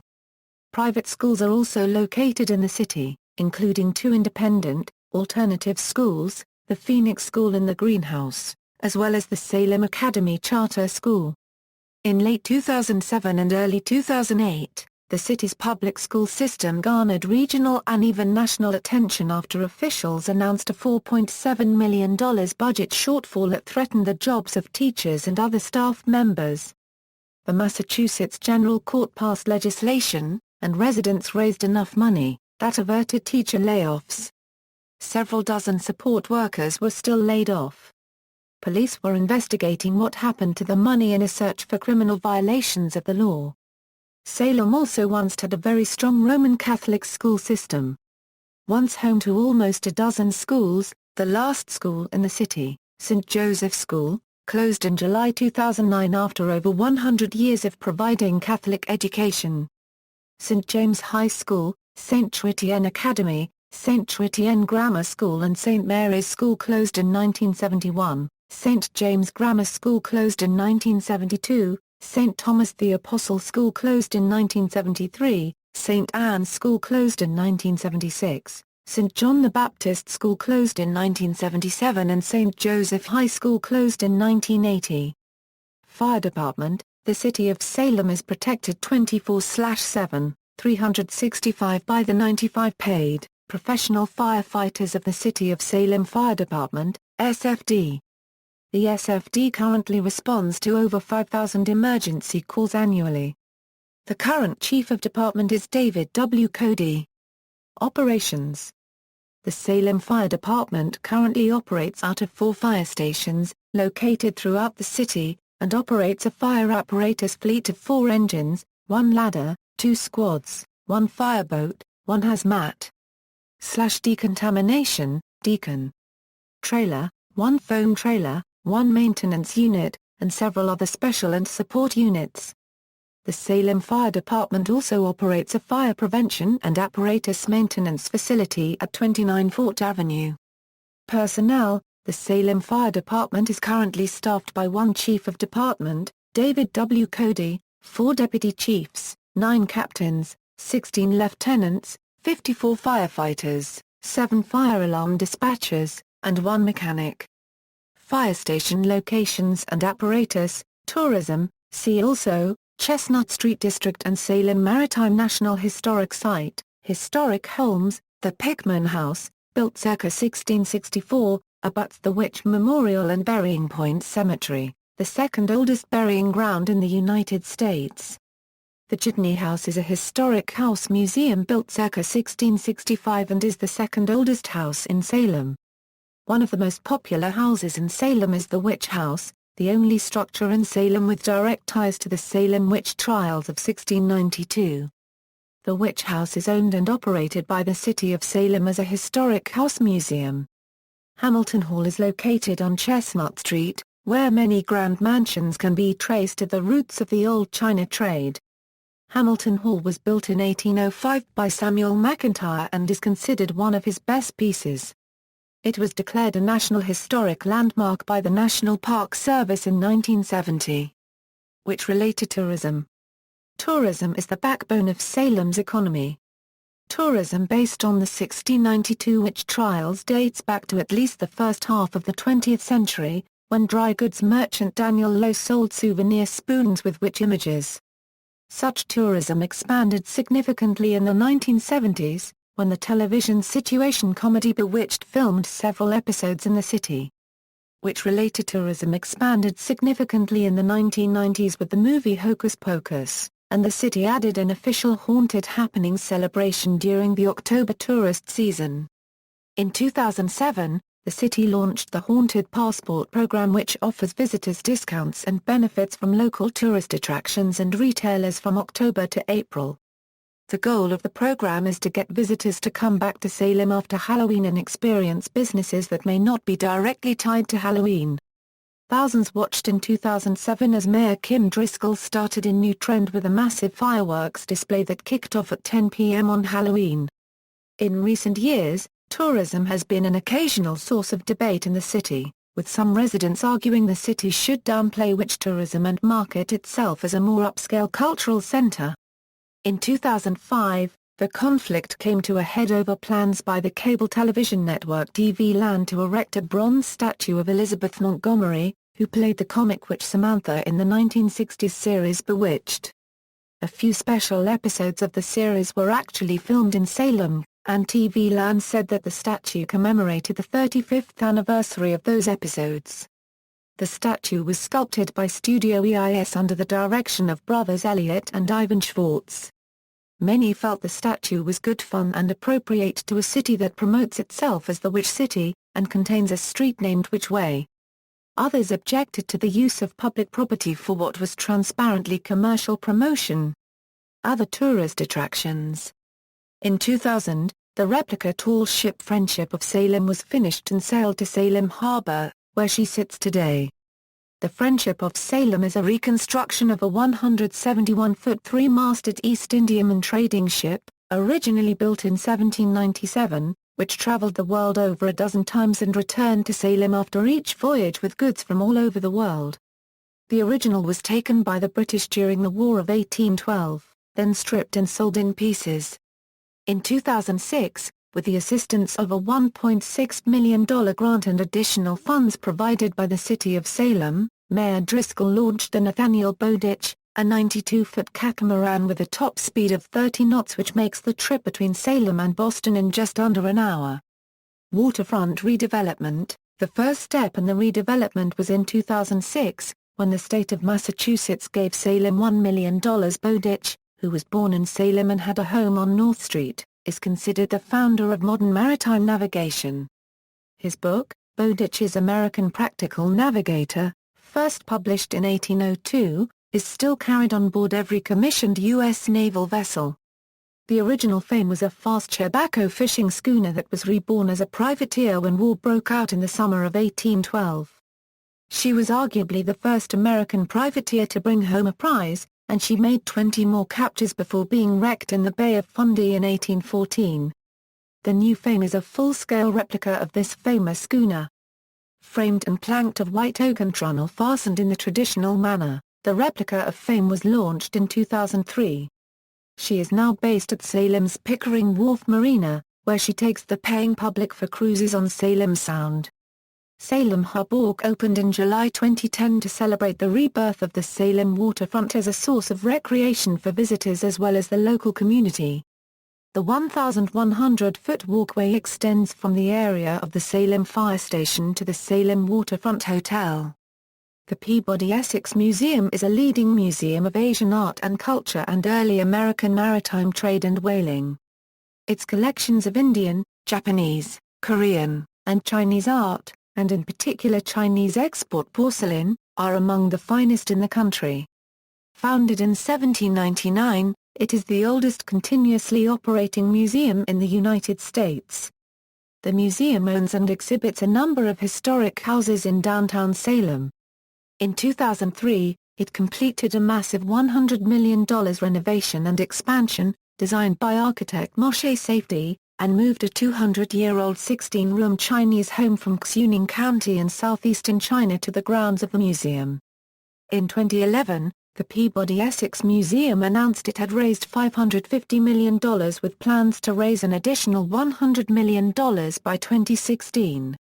Private schools are also located in the city, including 2 independent, alternative schools, the Phoenix School and the Greenhouse, as well as the Salem Academy Charter School. In late 2007 and early 2008, the city's public school system garnered regional and even national attention after officials announced a $4.7 million budget shortfall that threatened the jobs of teachers and other staff members. The Massachusetts General Court passed legislation, and residents raised enough money, that averted teacher layoffs. Several dozen support workers were still laid off. Police were investigating what happened to the money in a search for criminal violations of the law. Salem also once had a very strong Roman Catholic school system. Once home to almost a dozen schools, the last school in the city, St. Joseph's School, closed in July 2009 after over 100 years of providing Catholic education. St. James High School, St. Chrétien Academy, St. Chrétien Grammar School and St. Mary's School closed in 1971, St. James Grammar School closed in 1972, St. Thomas the Apostle School closed in 1973, St. Anne's School closed in 1976, St. John the Baptist School closed in 1977 and St. Joseph High School closed in 1980. Fire Department. The City of Salem is protected 24/7, 365 by the 95 paid professional firefighters of the City of Salem Fire Department, SFD. The SFD currently responds to over 5,000 emergency calls annually. The current Chief of Department is David W. Cody. Operations. The Salem Fire Department currently operates out of 4 fire stations, located throughout the city, and operates a fire apparatus fleet of 4 engines, 1 ladder, 2 squads, 1 fireboat, 1 hazmat. Decontamination, Deacon. Trailer, 1 foam trailer, 1 maintenance unit, and several other special and support units. The Salem Fire Department also operates a fire prevention and apparatus maintenance facility at 29 Fort Avenue. Personnel. The Salem Fire Department is currently staffed by 1 Chief of Department, David W. Cody, 4 Deputy Chiefs, 9 Captains, 16 Lieutenants, 54 firefighters, 7 fire alarm dispatchers, and 1 mechanic. Fire station locations and apparatus, tourism, see also, Chestnut Street District and Salem Maritime National Historic Site, historic homes, the Pickman House, built circa 1664, abuts the Witch Memorial and Burying Point Cemetery, the second oldest burying ground in the United States. The Jitney House is a historic house museum built circa 1665 and is the second oldest house in Salem. One of the most popular houses in Salem is the Witch House, the only structure in Salem with direct ties to the Salem witch trials of 1692. The Witch House is owned and operated by the City of Salem as a historic house museum. Hamilton Hall is located on Chestnut Street, where many grand mansions can be traced to the roots of the old China trade. Hamilton Hall was built in 1805 by Samuel McIntire and is considered one of his best pieces. It was declared a National Historic Landmark by the National Park Service in 1970. Witch-related tourism. Tourism is the backbone of Salem's economy. Tourism based on the 1692 witch trials dates back to at least the first half of the 20th century, when dry goods merchant Daniel Lowe sold souvenir spoons with witch images. Such tourism expanded significantly in the 1970s, when the television situation comedy Bewitched filmed several episodes in the city. Witch-related tourism expanded significantly in the 1990s with the movie Hocus Pocus, and the city added an official Haunted Happenings celebration during the October tourist season. In 2007, the city launched the Haunted Passport program, which offers visitors discounts and benefits from local tourist attractions and retailers from October to April. The goal of the program is to get visitors to come back to Salem after Halloween and experience businesses that may not be directly tied to Halloween. Thousands watched in 2007 as Mayor Kim Driscoll started a new trend with a massive fireworks display that kicked off at 10 p.m. on Halloween. In recent years, tourism has been an occasional source of debate in the city, with some residents arguing the city should downplay witch tourism and market itself as a more upscale cultural center. In 2005, the conflict came to a head over plans by the cable television network TV Land to erect a bronze statue of Elizabeth Montgomery, who played the comic witch Samantha in the 1960s series Bewitched. A few special episodes of the series were actually filmed in Salem, and TV Land said that the statue commemorated the 35th anniversary of those episodes. The statue was sculpted by Studio EIS under the direction of brothers Elliot and Ivan Schwartz. Many felt the statue was good fun and appropriate to a city that promotes itself as the Witch City, and contains a street named Witch Way. Others objected to the use of public property for what was transparently commercial promotion. Other tourist attractions. In 2000, the replica tall ship Friendship of Salem was finished and sailed to Salem Harbor, where she sits today. The Friendship of Salem is a reconstruction of a 171-foot three-masted East Indiaman trading ship, originally built in 1797, which traveled the world over a dozen times and returned to Salem after each voyage with goods from all over the world. The original was taken by the British during the War of 1812, then stripped and sold in pieces. In 2006, with the assistance of a $1.6 million grant and additional funds provided by the City of Salem, Mayor Driscoll launched the Nathaniel Bowditch, a 92-foot catamaran with a top speed of 30 knots, which makes the trip between Salem and Boston in just under an hour. Waterfront redevelopment. The first step in the redevelopment was in 2006, when the state of Massachusetts gave Salem $1 million. Bowditch, who was born in Salem and had a home on North Street, is considered the founder of modern maritime navigation. His book, Bowditch's American Practical Navigator, first published in 1802, is still carried on board every commissioned U.S. naval vessel. The original Fame was a fast tobacco fishing schooner that was reborn as a privateer when war broke out in the summer of 1812. She was arguably the first American privateer to bring home a prize, and she made 20 more captures before being wrecked in the Bay of Fundy in 1814. The new Fame is a full-scale replica of this famous schooner. Framed and planked of white oak and trunnel fastened in the traditional manner, the replica of Fame was launched in 2003. She is now based at Salem's Pickering Wharf Marina, where she takes the paying public for cruises on Salem Sound. Salem Harbor opened in July 2010 to celebrate the rebirth of the Salem waterfront as a source of recreation for visitors as well as the local community. The 1,100-foot walkway extends from the area of the Salem Fire Station to the Salem Waterfront Hotel. The Peabody Essex Museum is a leading museum of Asian art and culture and early American maritime trade and whaling. Its collections of Indian, Japanese, Korean, and Chinese art, and in particular Chinese export porcelain, are among the finest in the country. Founded in 1799, it is the oldest continuously operating museum in the United States. The museum owns and exhibits a number of historic houses in downtown Salem. In 2003, it completed a massive $100 million renovation and expansion, designed by architect Moshe Safdie, and moved a 200-year-old 16-room Chinese home from Xuning County in southeastern China to the grounds of the museum. In 2011, the Peabody Essex Museum announced it had raised $550 million with plans to raise an additional $100 million by 2016.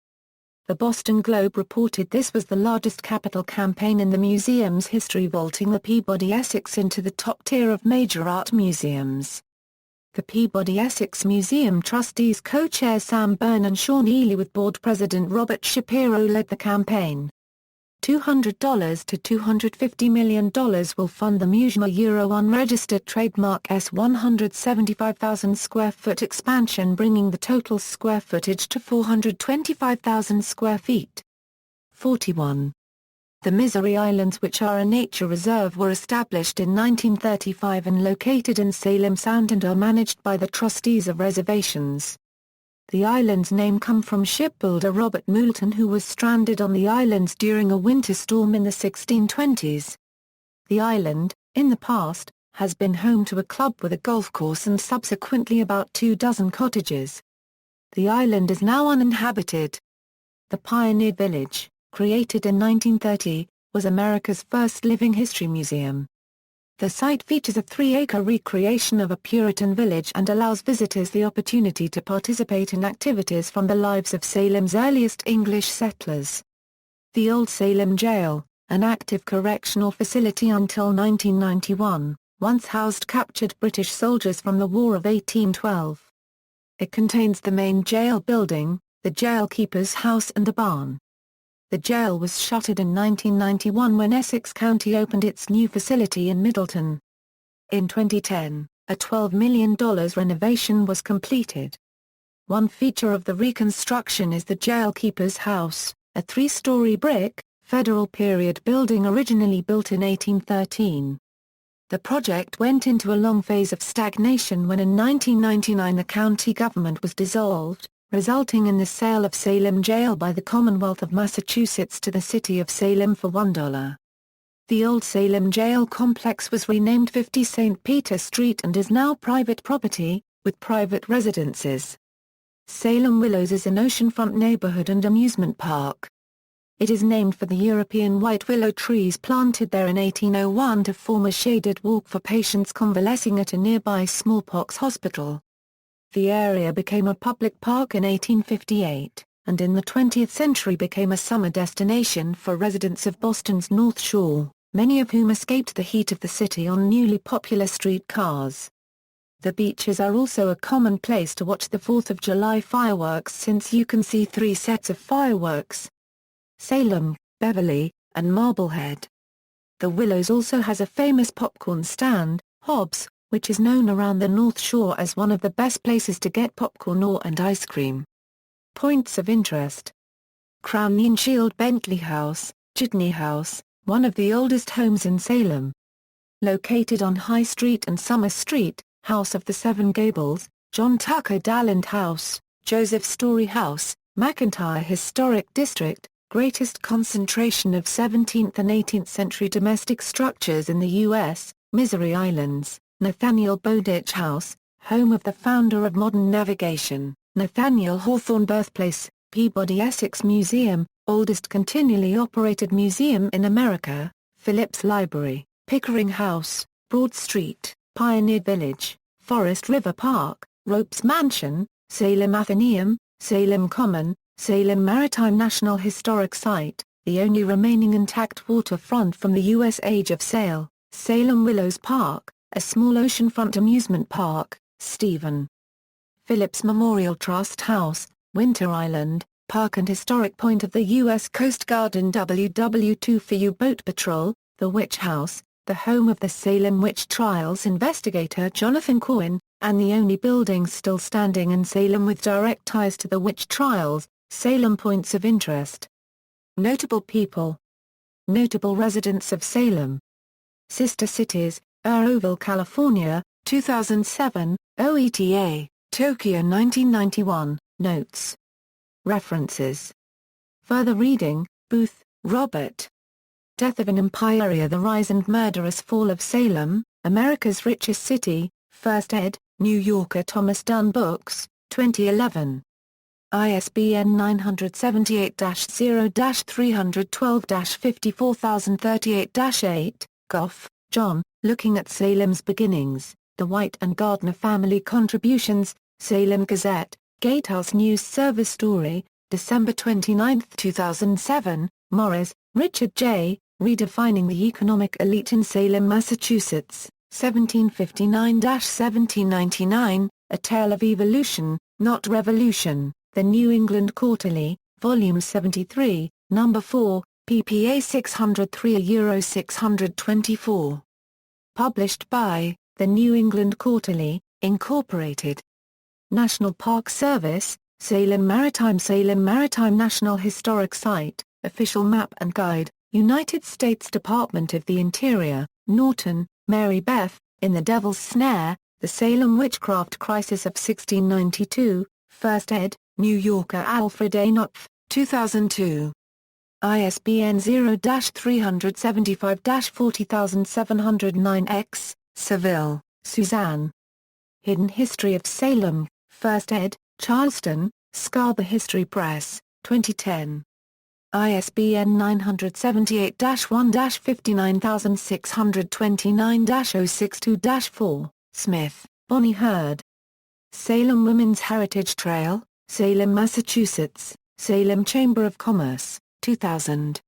The Boston Globe reported this was the largest capital campaign in the museum's history, vaulting the Peabody Essex into the top tier of major art museums. The Peabody Essex Museum trustees co-chair Sam Byrne and Sean Ely with board president Robert Shapiro led the campaign. $200 to $250 million will fund the museum's unregistered trademark 175,000 square foot expansion, bringing the total square footage to 425,000 square feet. 41. The Misery Islands, which are a nature reserve, were established in 1935 and located in Salem Sound and are managed by the trustees of reservations. The island's name comes from shipbuilder Robert Moulton, who was stranded on the islands during a winter storm in the 1620s. The island, in the past, has been home to a club with a golf course and subsequently about 24 cottages. The island is now uninhabited. The Pioneer Village, created in 1930, was America's first living history museum. The site features a 3-acre recreation of a Puritan village and allows visitors the opportunity to participate in activities from the lives of Salem's earliest English settlers. The Old Salem Jail, an active correctional facility until 1991, once housed captured British soldiers from the War of 1812. It contains the main jail building, the jailkeeper's house and a barn. The jail was shuttered in 1991 when Essex County opened its new facility in Middleton. In 2010, a $12 million renovation was completed. One feature of the reconstruction is the jailkeeper's house, a 3-story brick, Federal period building originally built in 1813. The project went into a long phase of stagnation when in 1999 the county government was dissolved, resulting in the sale of Salem Jail by the Commonwealth of Massachusetts to the city of Salem for $1. The old Salem Jail complex was renamed 50 St. Peter Street and is now private property, with private residences. Salem Willows is an oceanfront neighborhood and amusement park. It is named for the European white willow trees planted there in 1801 to form a shaded walk for patients convalescing at a nearby smallpox hospital. The area became a public park in 1858, and in the 20th century became a summer destination for residents of Boston's North Shore, many of whom escaped the heat of the city on newly popular streetcars. The beaches are also a common place to watch the 4th of July fireworks, since you can see 3 sets of fireworks: Salem, Beverly, and Marblehead. The Willows also has a famous popcorn stand, Hobbs, which is known around the North Shore as one of the best places to get popcorn and ice cream. Points of interest: Crown Shield Bentley House, Jitney House, one of the oldest homes in Salem. Located on High Street and Summer Street, House of the Seven Gables, John Tucker Dalland House, Joseph Story House, McIntire Historic District, greatest concentration of 17th and 18th century domestic structures in the U.S., Misery Islands, Nathaniel Bowditch House, home of the founder of modern navigation, Nathaniel Hawthorne Birthplace, Peabody Essex Museum, oldest continually operated museum in America, Phillips Library, Pickering House, Broad Street, Pioneer Village, Forest River Park, Ropes Mansion, Salem Athenaeum, Salem Common, Salem Maritime National Historic Site, the only remaining intact waterfront from the U.S. Age of Sail, Salem Willows Park, a small oceanfront amusement park, Stephen Phillips Memorial Trust House, Winter Island, Park and Historic Point of the U.S. Coast Guard in WW2 for U-Boat Patrol, the Witch House, the home of the Salem witch trials investigator Jonathan Cohen, and the only building still standing in Salem with direct ties to the witch trials. Salem Points of Interest. Notable people. Notable residents of Salem. Sister cities: Oroville, California, 2007, OETA, Tokyo 1991, Notes. References. Further reading: Booth, Robert. Death of an Empire: The Rise and Murderous Fall of Salem, America's Richest City, 1st ed., New Yorker Thomas Dunn Books, 2011. ISBN 978-0-312-54038-8, Goff, John, Looking at Salem's Beginnings, The White and Gardner Family Contributions, Salem Gazette, Gatehouse News Service Story, December 29, 2007, Morris, Richard J., Redefining the Economic Elite in Salem, Massachusetts, 1759-1799, A Tale of Evolution, Not Revolution. The New England Quarterly, Volume 73, No. 4, pp. 603–624. Published by, The New England Quarterly, Incorporated. National Park Service, Salem Maritime National Historic Site, Official Map and Guide, United States Department of the Interior, Norton, Mary Beth, In the Devil's Snare, The Salem Witchcraft Crisis of 1692, 1st ed., New Yorker Alfred A. Knopf, 2002. ISBN 0-375-40709-X, Seville, Suzanne. Hidden History of Salem, 1st ed., Charleston, Scarber History Press, 2010. ISBN 978-1-59629-062-4, Smith, Bonnie Hurd. Salem Women's Heritage Trail, Salem, Massachusetts, Salem Chamber of Commerce, 2000.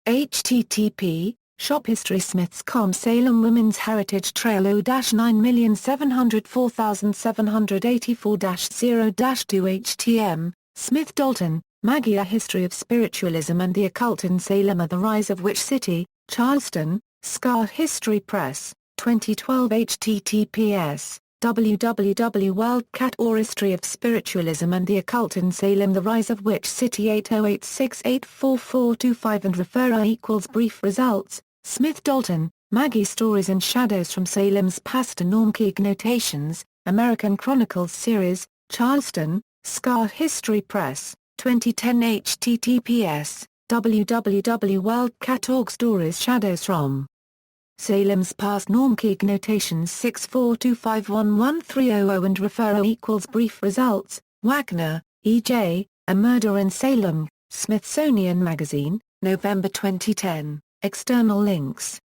http, shophistorysmiths.com. Salem Women's Heritage Trail 0-9784784-0-2 htm, Smith Dalton, Maggie. A History of Spiritualism and the Occult in Salem. The Rise of Witch City, Charleston, Scar History Press, 2012. https www.Wildcat or History of Spiritualism and the Occult in Salem. The Rise of Witch City 808684425 and referrer equals brief results. Smith Dalton, Maggie. Stories and Shadows from Salem's Past. Normkeeg Notations, American Chronicles Series, Charleston, Scar History Press, 2010. https www.wildcat.org. Stories Shadows from Salem's Past. Normkeeg Notations 642511300 and referrer equals brief results. Wagner, E.J., A Murder in Salem, Smithsonian Magazine, November 2010. External links.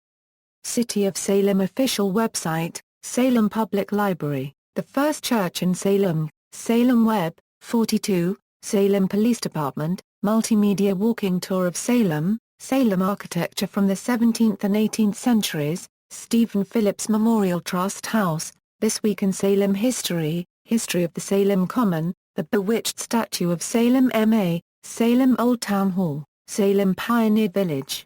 City of Salem official website, Salem Public Library, The First Church in Salem, Salem Web, 42, Salem Police Department, Multimedia Walking Tour of Salem, Salem Architecture from the 17th and 18th centuries, Stephen Phillips Memorial Trust House, This Week in Salem History, History of the Salem Common, The Bewitched Statue of Salem M.A., Salem Old Town Hall, Salem Pioneer Village.